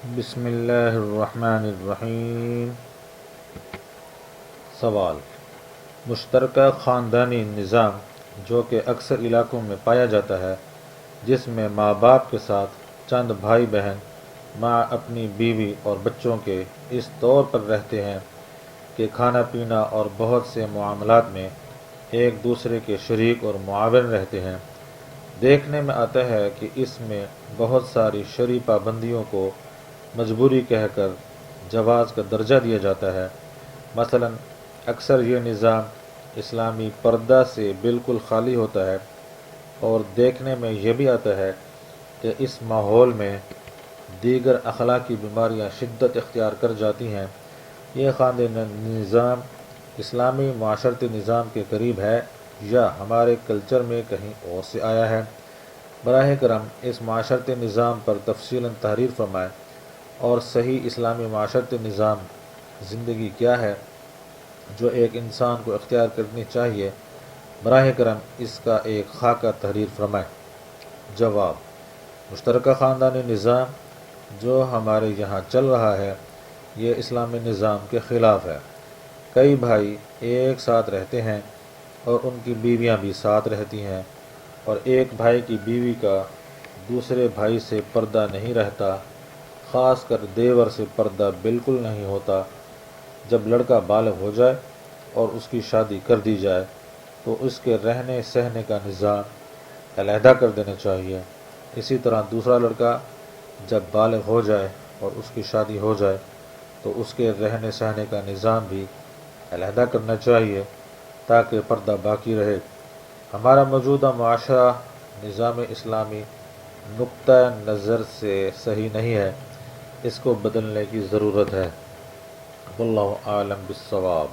بسم اللہ الرحمن الرحیم۔ سوال: مشترکہ خاندانی نظام جو کہ اکثر علاقوں میں پایا جاتا ہے، جس میں ماں باپ کے ساتھ چند بھائی بہن ماں اپنی بیوی اور بچوں کے اس طور پر رہتے ہیں کہ کھانا پینا اور بہت سے معاملات میں ایک دوسرے کے شریک اور معاون رہتے ہیں، دیکھنے میں آتا ہے کہ اس میں بہت ساری شرعی پابندیوں کو مجبوری کہہ کر جواز کا درجہ دیا جاتا ہے۔ مثلا اکثر یہ نظام اسلامی پردہ سے بالکل خالی ہوتا ہے، اور دیکھنے میں یہ بھی آتا ہے کہ اس ماحول میں دیگر اخلاقی بیماریاں شدت اختیار کر جاتی ہیں۔ یہ خاندانی نظام اسلامی معاشرتی نظام کے قریب ہے یا ہمارے کلچر میں کہیں اور سے آیا ہے؟ براہ کرم اس معاشرتی نظام پر تفصیلاً تحریر فرمائیں، اور صحیح اسلامی معاشرتی نظام زندگی کیا ہے جو ایک انسان کو اختیار کرنی چاہیے؟ براہ کرم اس کا ایک خاکہ تحریر فرمائیں۔ جواب: مشترکہ خاندانی نظام جو ہمارے یہاں چل رہا ہے، یہ اسلامی نظام کے خلاف ہے۔ کئی بھائی ایک ساتھ رہتے ہیں اور ان کی بیویاں بھی ساتھ رہتی ہیں، اور ایک بھائی کی بیوی کا دوسرے بھائی سے پردہ نہیں رہتا، خاص کر دیور سے پردہ بالکل نہیں ہوتا۔ جب لڑکا بالغ ہو جائے اور اس کی شادی کر دی جائے تو اس کے رہنے سہنے کا نظام علیحدہ کر دینا چاہیے۔ اسی طرح دوسرا لڑکا جب بالغ ہو جائے اور اس کی شادی ہو جائے تو اس کے رہنے سہنے کا نظام بھی علیحدہ کرنا چاہیے تاکہ پردہ باقی رہے۔ ہمارا موجودہ معاشرہ نظام اسلامی نقطہ نظر سے صحیح نہیں ہے، اس کو بدلنے کی ضرورت ہے۔ واللہ اعلم بالصواب۔